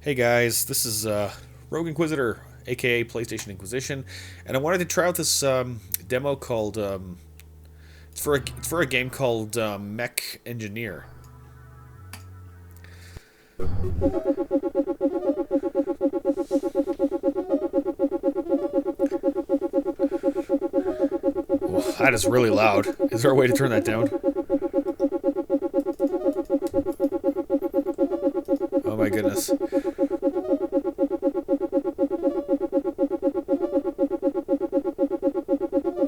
Hey guys, this is Rogue Inquisitor, aka PlayStation Inquisition, and I wanted to try out this demo called it's for a game called Mech Engineer. Oh, that is really loud. Is there a way to turn that down? Oh my goodness.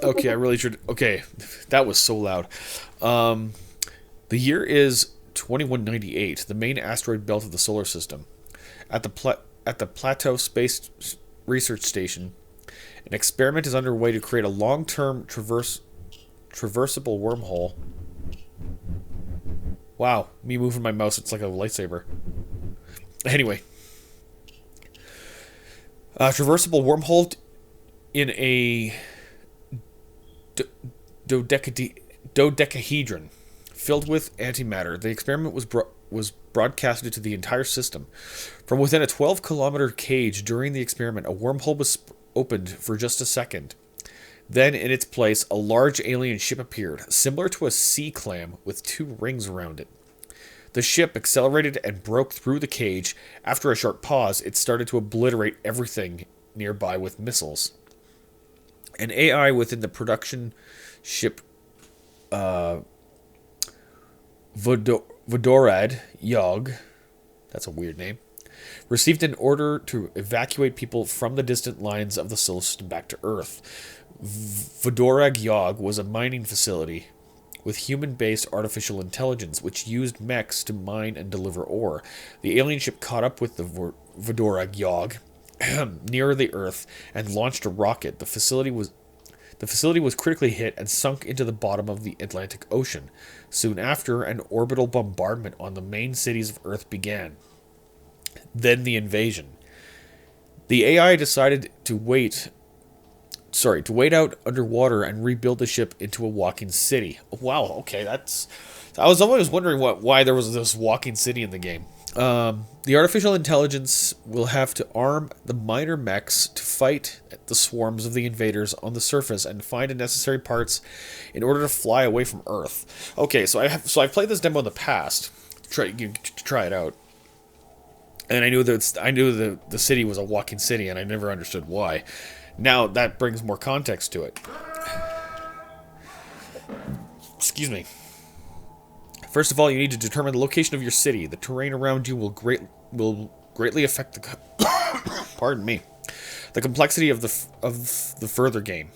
Okay, I really should. Okay, that was so loud. Um, the year is 2198, the main asteroid belt of the solar system. At the Plateau Space Research Station, an experiment is underway to create a long-term traversable wormhole. Wow, me moving my mouse, it's like a lightsaber. Anyway, traversable wormhole in a dodecahedron filled with antimatter. The experiment was broadcasted to the entire system. From within a 12-kilometer cage during the experiment, a wormhole was opened for just a second. Then, in its place, a large alien ship appeared, similar to a sea clam with two rings around it. The ship accelerated and broke through the cage. After a short pause, it started to obliterate everything nearby with missiles. An AI within the production ship Vodorad Yog, that's a weird name, received an order to evacuate people from the distant lines of the solar system back to Earth. Vodorag Yog was a mining facility with human-based artificial intelligence, which used mechs to mine and deliver ore. The alien ship caught up with the Vodorag Yog near the Earth and launched a rocket. The facility was critically hit and sunk into the bottom of the Atlantic Ocean. Soon after, an orbital bombardment on the main cities of Earth began. Then the invasion. The AI decided to wait out underwater and rebuild the ship into a walking city. Wow, okay, I was always wondering why there was this walking city in the game. The artificial intelligence will have to arm the minor mechs to fight the swarms of the invaders on the surface and find the necessary parts in order to fly away from Earth. Okay, so I've played this demo in the past to try it out, and I knew the city was a walking city, and I never understood why. Now that brings more context to it. Excuse me. First of all, you need to determine the location of your city. The terrain around you will greatly affect the pardon me, the complexity of the further game.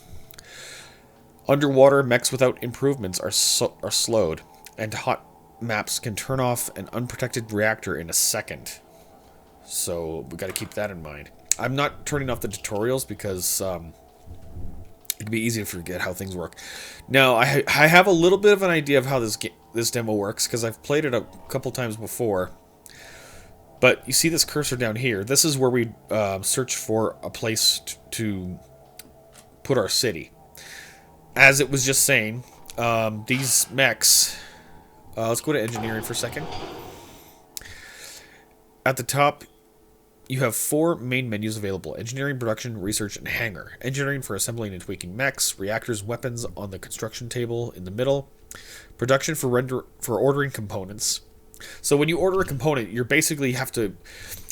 Underwater mechs without improvements are slowed, and hot maps can turn off an unprotected reactor in a second. So we got to keep that in mind. I'm not turning off the tutorials because it'd be easy to forget how things work. Now, I have a little bit of an idea of how this demo works because I've played it a couple times before. But you see this cursor down here. This is where we search for a place to put our city. As it was just saying, these mechs... let's go to engineering for a second. At the top, you have 4 main menus available: engineering, production, research, and hangar. Engineering for assembling and tweaking mechs, reactors, weapons on the construction table in the middle, production for ordering components. So when you order a component, you basically have to...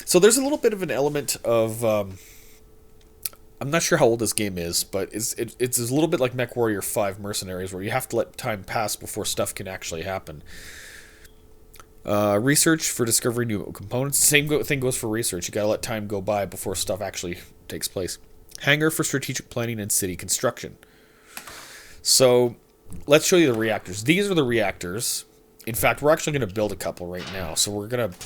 So there's a little bit of an element of... I'm not sure how old this game is, but it's a little bit like MechWarrior 5 Mercenaries, where you have to let time pass before stuff can actually happen. Research for discovering new components. Same thing goes for research. You gotta let time go by before stuff actually takes place. Hangar for strategic planning and city construction. So, let's show you the reactors. These are the reactors. In fact, we're actually going to build a couple right now. So we're going to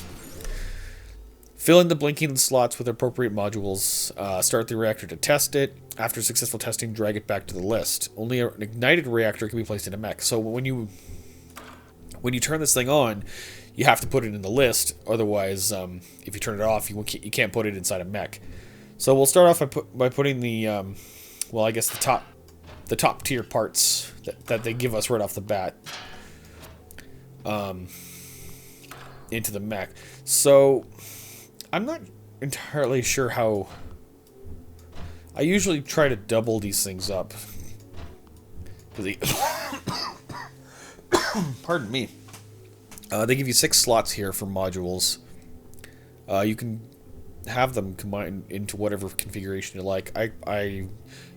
fill in the blinking slots with appropriate modules. Start the reactor to test it. After successful testing, drag it back to the list. Only an ignited reactor can be placed in a mech. So when you turn this thing on, you have to put it in the list. Otherwise, if you turn it off, you can't put it inside a mech. So we'll start off by putting the, well, I guess the top tier parts that they give us right off the bat into the mech. So I'm not entirely sure how... I usually try to double these things up. Pardon me. They give you 6 slots here for modules. You can have them combined into whatever configuration you like. I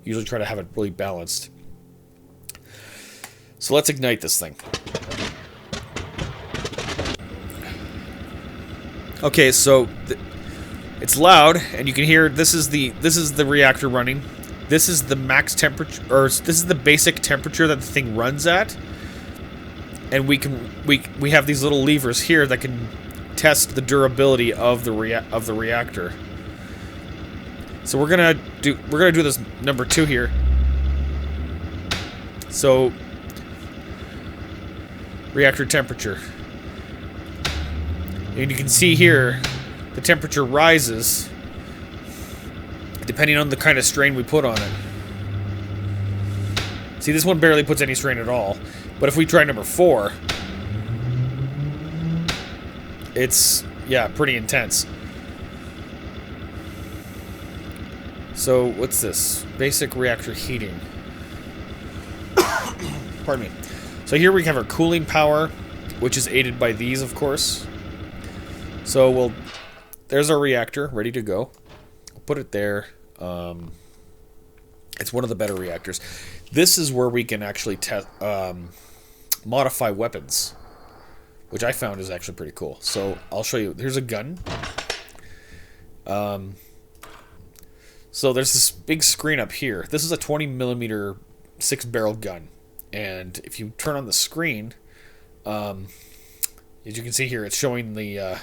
usually try to have it really balanced. So let's ignite this thing. Okay, so it's loud, and you can hear this is the reactor running. This is the max temperature, or this is the basic temperature that the thing runs at. And we have these little levers here that can test the durability of the reactor. So we're gonna do this number 2 here. So reactor temperature. And you can see here, the temperature rises depending on the kind of strain we put on it. See, this one barely puts any strain at all. But if we try number 4, it's, yeah, pretty intense. So, what's this? Basic reactor heating. Pardon me. So here we have our cooling power, which is aided by these, of course. So there's our reactor, ready to go. We'll put it there. It's one of the better reactors. This is where we can actually modify weapons, which I found is actually pretty cool. So I'll show you. Here's a gun. So there's this big screen up here. This is a 20mm 6-barrel gun. And if you turn on the screen, as you can see here, it's showing the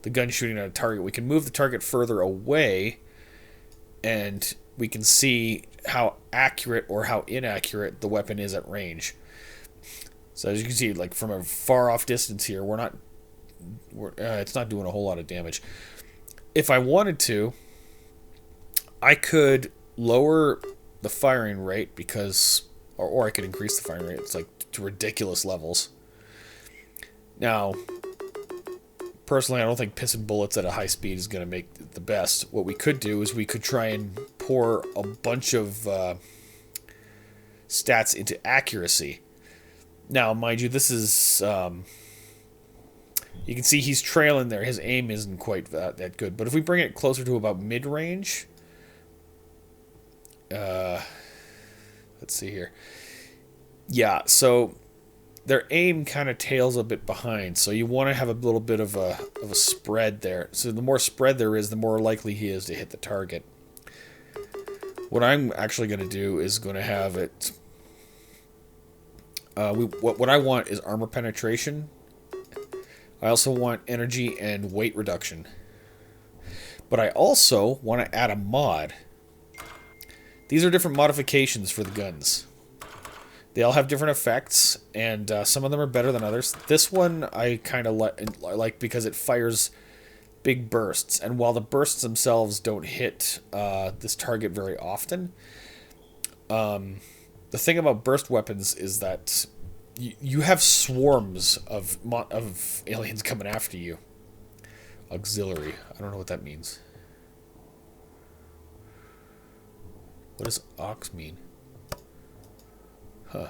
gun shooting at a target. We can move the target further away, and we can see how accurate or how inaccurate the weapon is at range. So as you can see, like from a far off distance here, it's not doing a whole lot of damage. If I wanted to, I could lower the firing rate because, or I could increase the firing rate. It's like to ridiculous levels. Now, personally, I don't think pissing bullets at a high speed is going to make it the best. What we could do is we could try and pour a bunch of stats into accuracy. Now, mind you, this is... you can see he's trailing there. His aim isn't quite that good. But if we bring it closer to about mid-range... let's see here. Yeah, so their aim kind of tails a bit behind, so you want to have a little bit of a spread there. So the more spread there is, the more likely he is to hit the target. What I'm actually going to do is going to have it... what I want is armor penetration. I also want energy and weight reduction. But I also want to add a mod. These are different modifications for the guns. They all have different effects, and some of them are better than others. This one I kind of like because it fires big bursts, and while the bursts themselves don't hit this target very often, the thing about burst weapons is that you have swarms of aliens coming after you. Auxiliary. I don't know what that means. What does aux mean? Huh.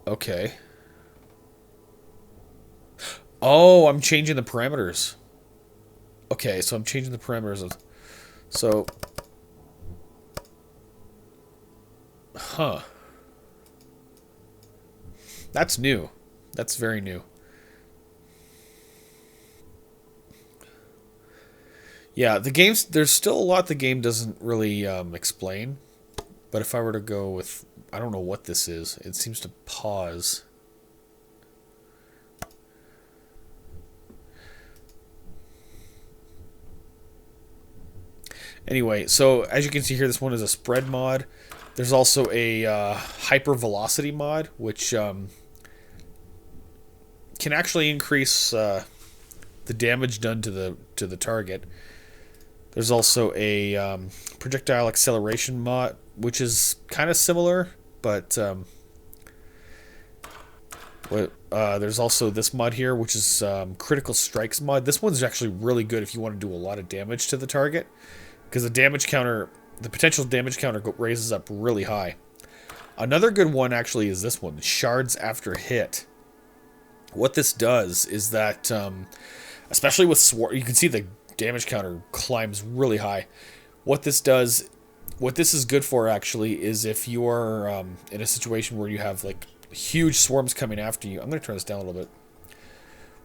Okay. Oh, I'm changing the parameters. Okay, so I'm changing the parameters of... So... Huh. That's new. That's very new. Yeah, the game's... There's still a lot the game doesn't really explain. But if I were to go with... I don't know what this is. It seems to pause. Anyway, so as you can see here, this one is a spread mod. There's also a hyper velocity mod, which can actually increase the damage done to the target. There's also a projectile acceleration mod, which is kind of similar, but there's also this mod here, which is critical strikes mod. This one's actually really good if you want to do a lot of damage to the target, because the potential damage counter raises up really high. Another good one actually is this one, shards after hit. What this does is that, especially with swarm, you can see the damage counter climbs really high. What this is good for actually is if you are in a situation where you have like huge swarms coming after you. I'm going to turn this down a little bit.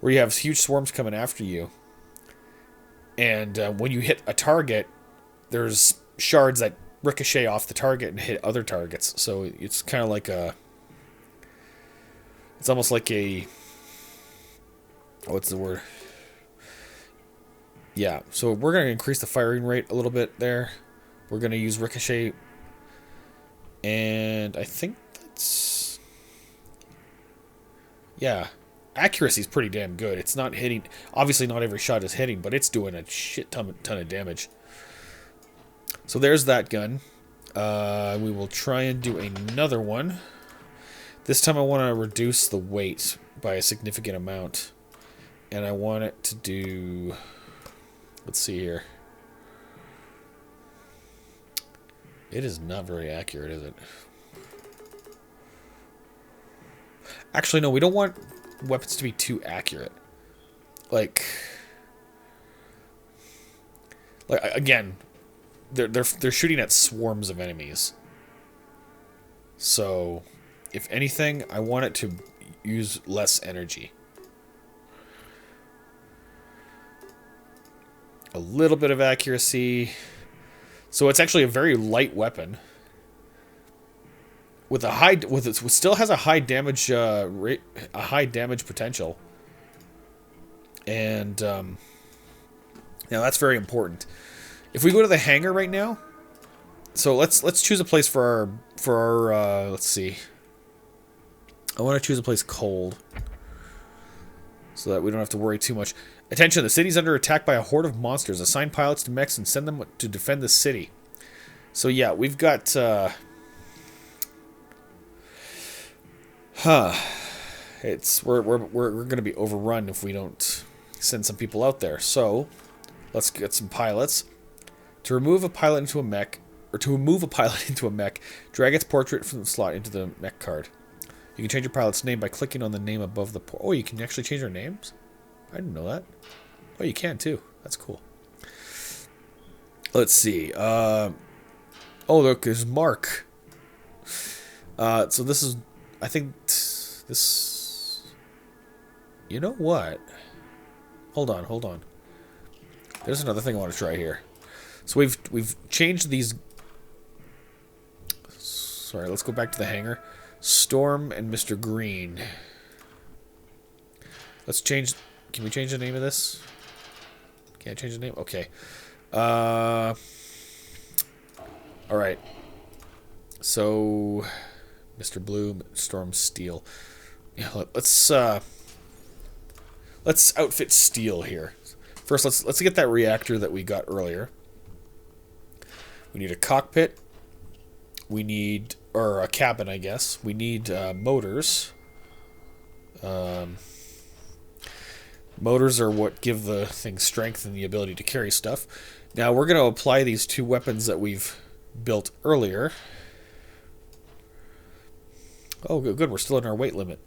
Where you have huge swarms coming after you, and when you hit a target, there's shards that ricochet off the target and hit other targets. So it's kind of like it's almost like a, what's the word? Yeah, so we're going to increase the firing rate a little bit there. We're going to use ricochet, and I think that's, yeah, accuracy is pretty damn good. It's not hitting, obviously not every shot is hitting, but it's doing a shit ton of damage. So there's that gun. We will try and do another one. This time I want to reduce the weight by a significant amount. And I want it to do... Let's see here. It is not very accurate, is it? Actually, no, we don't want weapons to be too accurate. Like again... They're shooting at swarms of enemies. So, if anything, I want it to use less energy. A little bit of accuracy. So it's actually a very light weapon. With a high, it still has a high damage rate, a high damage potential. And now that's very important. If we go to the hangar right now, so let's choose a place for our let's see. I want to choose a place cold, so that we don't have to worry too much. Attention, the city's under attack by a horde of monsters. Assign pilots to mechs and send them to defend the city. So yeah, we've got we're gonna be overrun if we don't send some people out there. So let's get some pilots. To remove a pilot into a mech, or to move a pilot into a mech, drag its portrait from the slot into the mech card. You can change your pilot's name by clicking on the name above the oh, you can actually change their names? I didn't know that. Oh, you can too. That's cool. Let's see. Oh, look, there's Mark. So this is, I think, this... You know what? Hold on. There's another thing I want to try here. So we've changed these... Sorry, let's go back to the hangar. Storm and Mr. Green. Let's change... Can we change the name of this? Can't change the name? Okay. Alright. So... Mr. Blue, Storm, Steel. Yeah, let's outfit Steel here. First, let's get that reactor that we got earlier. We need a cockpit. We need, or a cabin, I guess. We need motors. Motors are what give the thing strength and the ability to carry stuff. Now we're going to apply these two weapons that we've built earlier. Oh, good. We're still in our weight limit.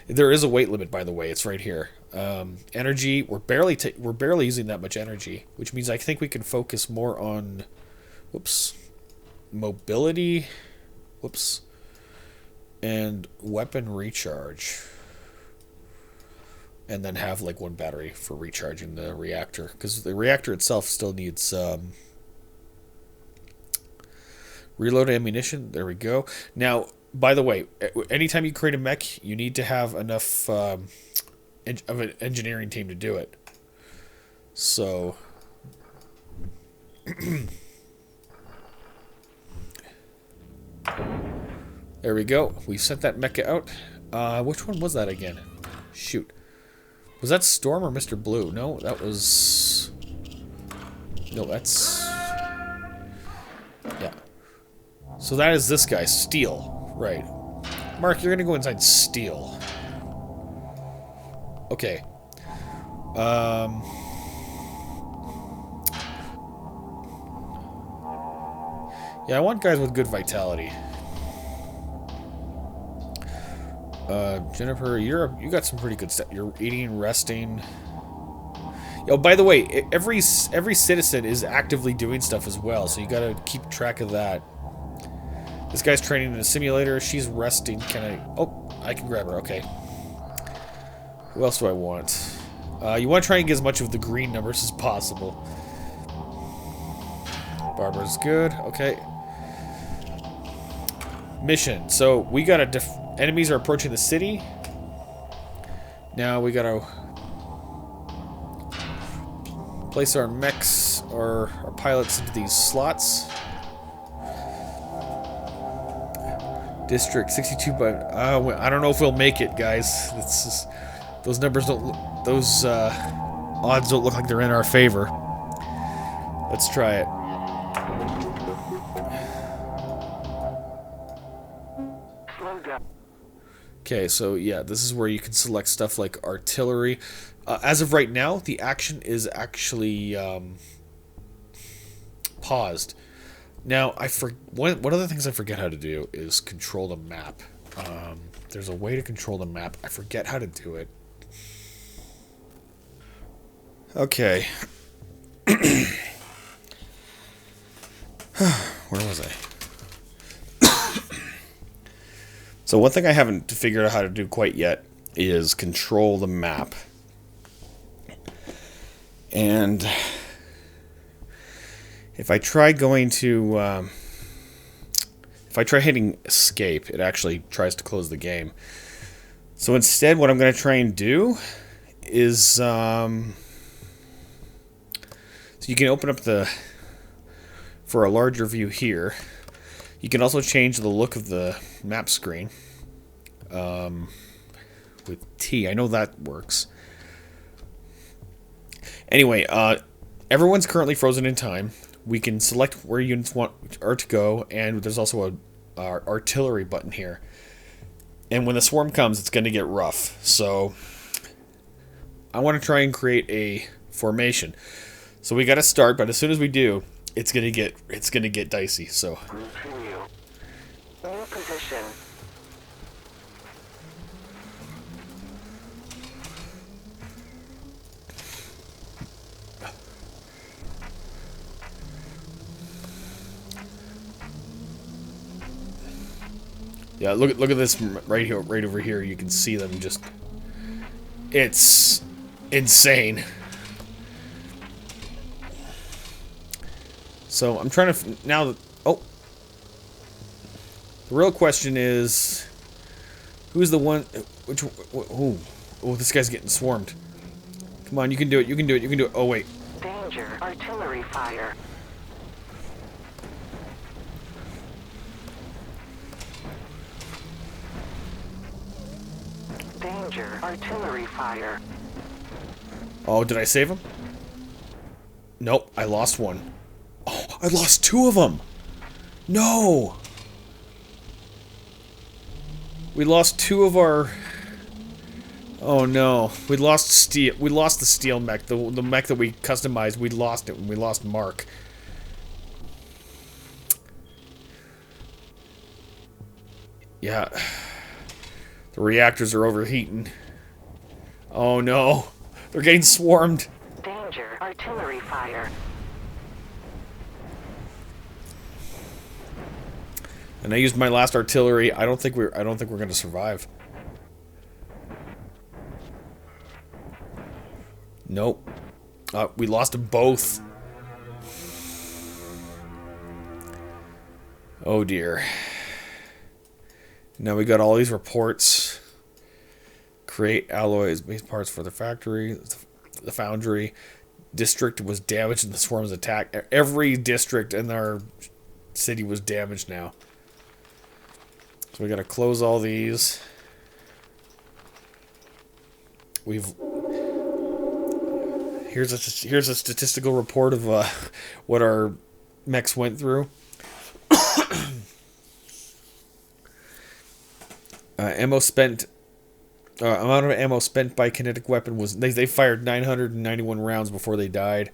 There is a weight limit, by the way. It's right here. Energy. We're barely using that much energy, which means I think we can focus more on. Whoops. Mobility. Whoops. And weapon recharge. And then have like one battery for recharging the reactor, because the reactor itself still needs reload ammunition. There we go. Now, by the way, anytime you create a mech, you need to have enough of an engineering team to do it. So there we go. We sent that mecha out. Which one was that again? Shoot. Was that Storm or Mr. Blue? No, that was... No, that's... Yeah. So that is this guy, Steel. Right. Mark, you're gonna go inside Steel. Okay. Yeah, I want guys with good vitality. Jennifer, you got some pretty good stuff. You're eating, resting. Oh, by the way, every citizen is actively doing stuff as well, so you gotta keep track of that. This guy's training in a simulator. She's resting. Can I? Oh, I can grab her. Okay. Who else do I want? You want to try and get as much of the green numbers as possible. Barbara's good. Okay. Mission. So we gotta enemies are approaching the city. Now we gotta place our mechs or our pilots into these slots. District 62, but I don't know if we'll make it, guys. It's just, those numbers don't look, those odds don't look like they're in our favor. Let's try it. Okay, so yeah, this is where you can select stuff like artillery. As of right now, the action is actually paused. Now, one of the things I forget how to do is control the map. There's a way to control the map. I forget how to do it. Okay. Where was I? So one thing I haven't figured out how to do quite yet is control the map. And if I try going to, if I try hitting escape, it actually tries to close the game. So instead, what I'm going to try and do is, so you can open up for a larger view here. You can also change the look of the map screen with T. I know that works. Anyway, everyone's currently frozen in time. We can select where units are to go, and there's also a artillery button here. And when the swarm comes, it's going to get rough. So I want to try and create a formation. So we got to start, but as soon as we do, it's going to get dicey. So new position. Yeah, look at this right here, right over here. You can see them just. It's insane. So I'm trying to now. Oh, the real question is, who's the one? Which? Oh, this guy's getting swarmed. Come on, you can do it. You can do it. You can do it. Oh wait. Danger! Artillery fire. Danger! Artillery fire. Oh, did I save him? Nope, I lost one. Oh, I lost two of them. No. We lost two of our. Oh no, we lost steel. We lost the steel mech, the mech that we customized. We lost it when we lost Mark. Yeah, the reactors are overheating. Oh no, they're getting swarmed. Danger! Artillery fire. And I used my last artillery. I don't think we're going to survive. Nope. We lost them both. Oh dear. Now we got all these reports. Create alloys, base parts for the factory, the foundry. District was damaged in the swarm's attack. Every district in our city was damaged now. So we gotta close all these. Here's a statistical report of what our mechs went through. Ammo spent. Amount of ammo spent by kinetic weapon was they fired 991 rounds before they died.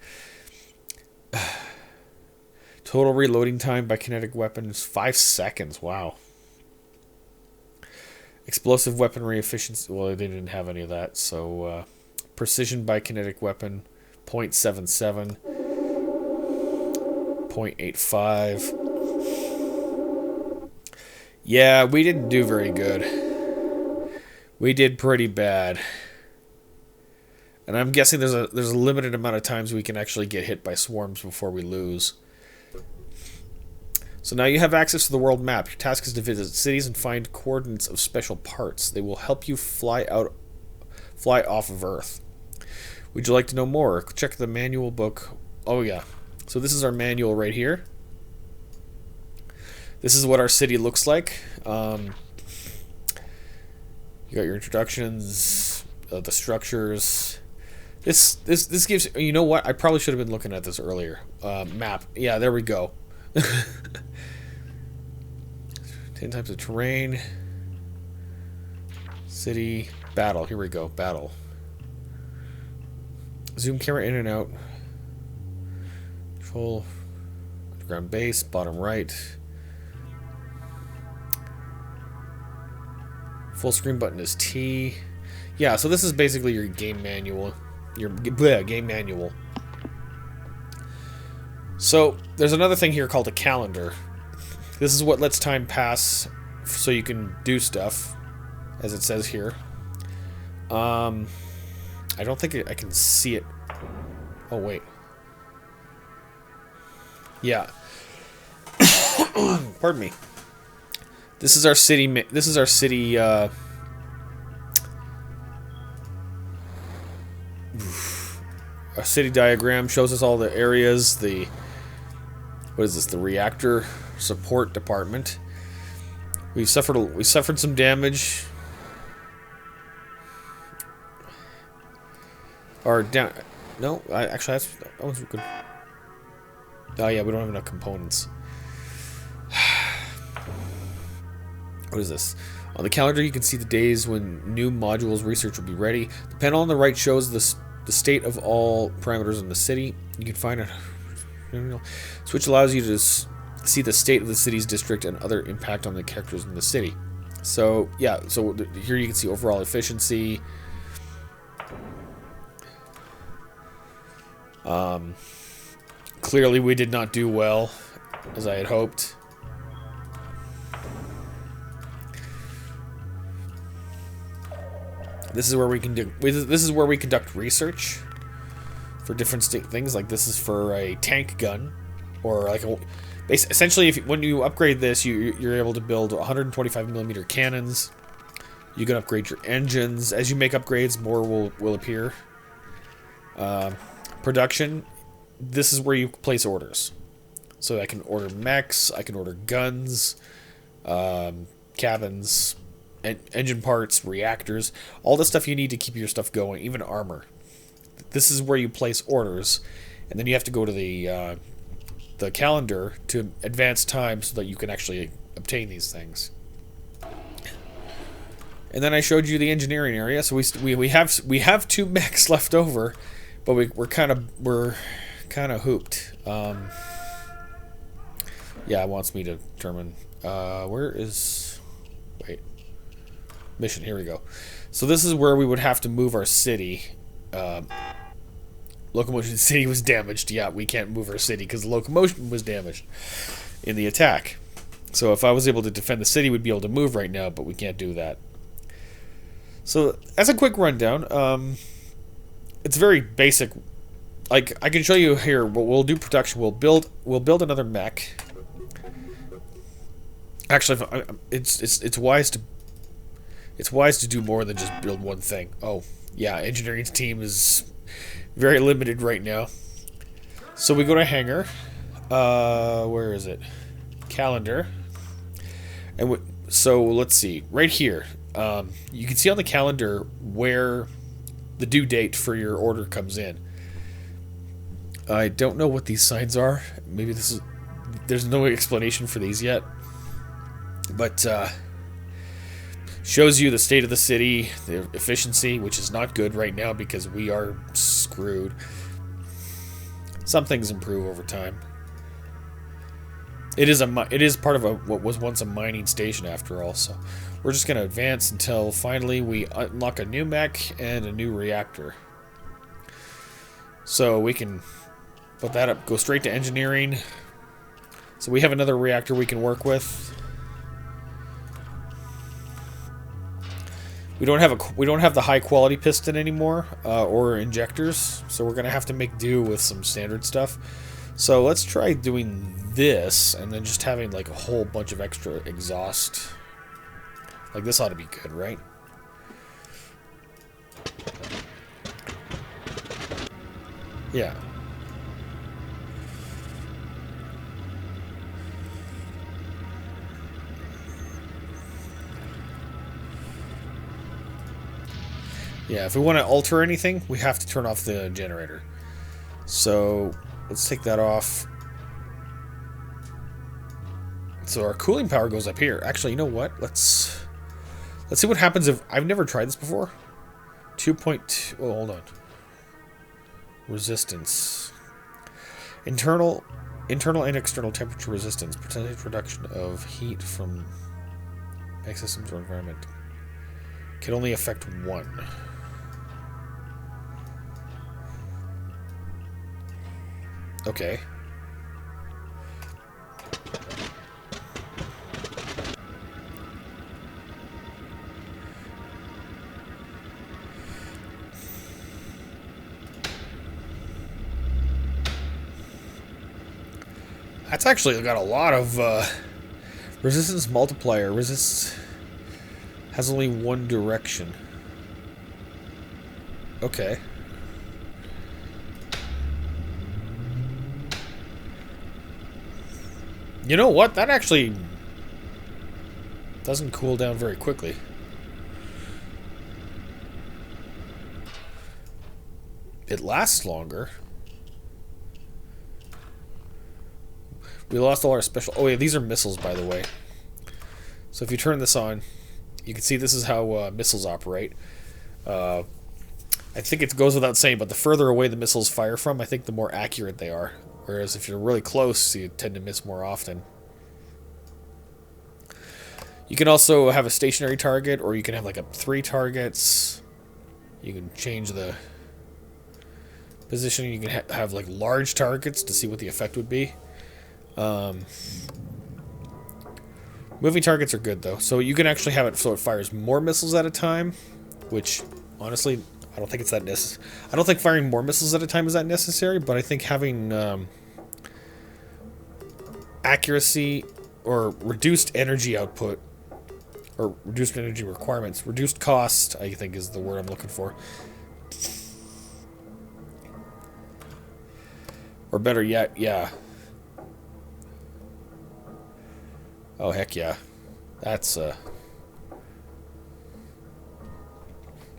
Total reloading time by kinetic weapon is 5 seconds. Wow. Explosive weaponry efficiency. Well, they didn't have any of that. So precision by kinetic weapon 0.77, 0.85. Yeah, we didn't do very good. We did pretty bad. And I'm guessing there's a limited amount of times we can actually get hit by swarms before we lose. So now you have access to the world map. Your task is to visit cities and find coordinates of special parts. They will help you fly off of Earth. Would you like to know more? Check the manual book. Oh yeah. So this is our manual right here. This is what our city looks like. You got your introductions, the structures. This gives, you know what? I probably should have been looking at this earlier. Map. Yeah, there we go. 10 types of terrain. City. Battle. Here we go. Battle. Zoom camera in and out. Control. Underground base. Bottom right. Full screen button is T. Yeah, so this is basically your game manual. Your game manual. So there's another thing here called a calendar. This is what lets time pass so you can do stuff, as it says here. I don't think I can see it. Oh wait. Yeah. Pardon me. This is our city. This is our city. A city diagram shows us all the areas. What is this? The reactor support department. We suffered some damage. Or down. No, actually that one's good. Oh yeah, we don't have enough components. What is this? On the calendar, you can see the days when new modules research will be ready. The panel on the right shows the state of all parameters in the city. You can find a switch allows you to see the state of the city's district and other impact on the characters in the city. So yeah, so here you can see overall efficiency. Clearly, we did not do well, as I had hoped. This is where we can do. This is where we conduct research for different things. Like this is for a tank gun, or like essentially, when you upgrade this, you're able to build 125mm cannons. You can upgrade your engines. As you make upgrades, more will appear. Production. This is where you place orders. So I can order mechs. I can order guns, cabins. Engine parts, reactors, all the stuff you need to keep your stuff going, even armor. This is where you place orders, and then you have to go to the calendar to advance time so that you can actually obtain these things. And then I showed you the engineering area. So we have 2 mechs left over, but we're kind of hooped. Yeah, it wants me to determine where is. Wait. Mission, here we go. So this is where we would have to move our city. Locomotion city was damaged. Yeah, we can't move our city because the locomotion was damaged in the attack. So if I was able to defend the city, we'd be able to move right now, but we can't do that. So as a quick rundown, it's very basic. Like I can show you here. We'll do production. We'll build another mech. Actually, it's wise to. It's wise to do more than just build one thing. Oh, yeah, engineering's team is very limited right now. So we go to hangar. Where is it? Calendar. And so let's see. Right here, you can see on the calendar where the due date for your order comes in. I don't know what these signs are. Maybe there's no explanation for these yet. But Shows you the state of the city, the efficiency, which is not good right now because we are screwed. Some things improve over time. It is part of what was once a mining station after all, so we're just going to advance until finally we unlock a new mech and a new reactor. So we can put that up, go straight to engineering. So we have another reactor we can work with. We don't have the high quality piston anymore, or injectors, so we're gonna have to make do with some standard stuff. So let's try doing this, and then just having like a whole bunch of extra exhaust. Like this ought to be good, right? Yeah. Yeah, if we want to alter anything, we have to turn off the generator. So, let's take that off. So our cooling power goes up here. Actually, you know what? Let's see what happens if... I've never tried this before. 2.2... Oh, hold on. Resistance. Internal and external temperature resistance. Percentage reduction of heat from mech systems or environment. Can only affect one. Okay. That's actually got a lot of resistance multiplier. Resist has only one direction. Okay. You know what? That actually doesn't cool down very quickly. It lasts longer. We lost all our special... Oh, yeah, these are missiles, by the way. So if you turn this on, you can see this is how missiles operate. I think it goes without saying, but the further away the missiles fire from, I think the more accurate they are. Whereas if you're really close, you tend to miss more often. You can also have a stationary target, or you can have like up 3 targets. You can change the position. You can have like large targets to see what the effect would be. Moving targets are good though, so you can actually have it so it fires more missiles at a time, which honestly I don't think it's that necessary. I don't think firing more missiles at a time is that necessary, but I think having accuracy or reduced energy output or reduced energy requirements, reduced cost, I think is the word I'm looking for. Or better yet, yeah. Oh, heck yeah. That's, that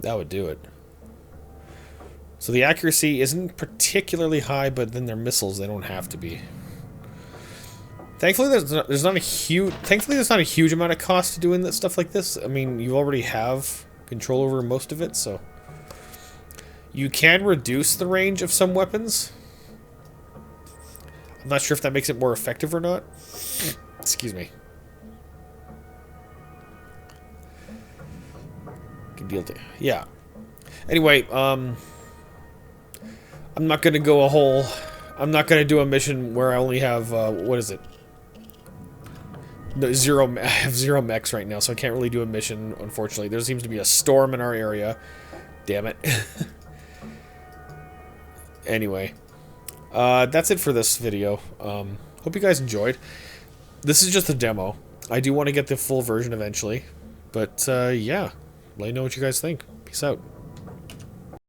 would do it. So the accuracy isn't particularly high, but then they're missiles, they don't have to be. Thankfully, there's not a huge amount of cost to doing that stuff like this. I mean, you already have control over most of it, so you can reduce the range of some weapons. I'm not sure if that makes it more effective or not. Excuse me. Good deal. Yeah. Anyway, I'm not gonna go I'm not gonna do a mission where I only have what is it? No, I have 0 mechs right now, so I can't really do a mission, unfortunately. There seems to be a storm in our area. Damn it. Anyway. That's it for this video. Hope you guys enjoyed. This is just a demo. I do want to get the full version eventually. But, yeah. Let me know what you guys think. Peace out.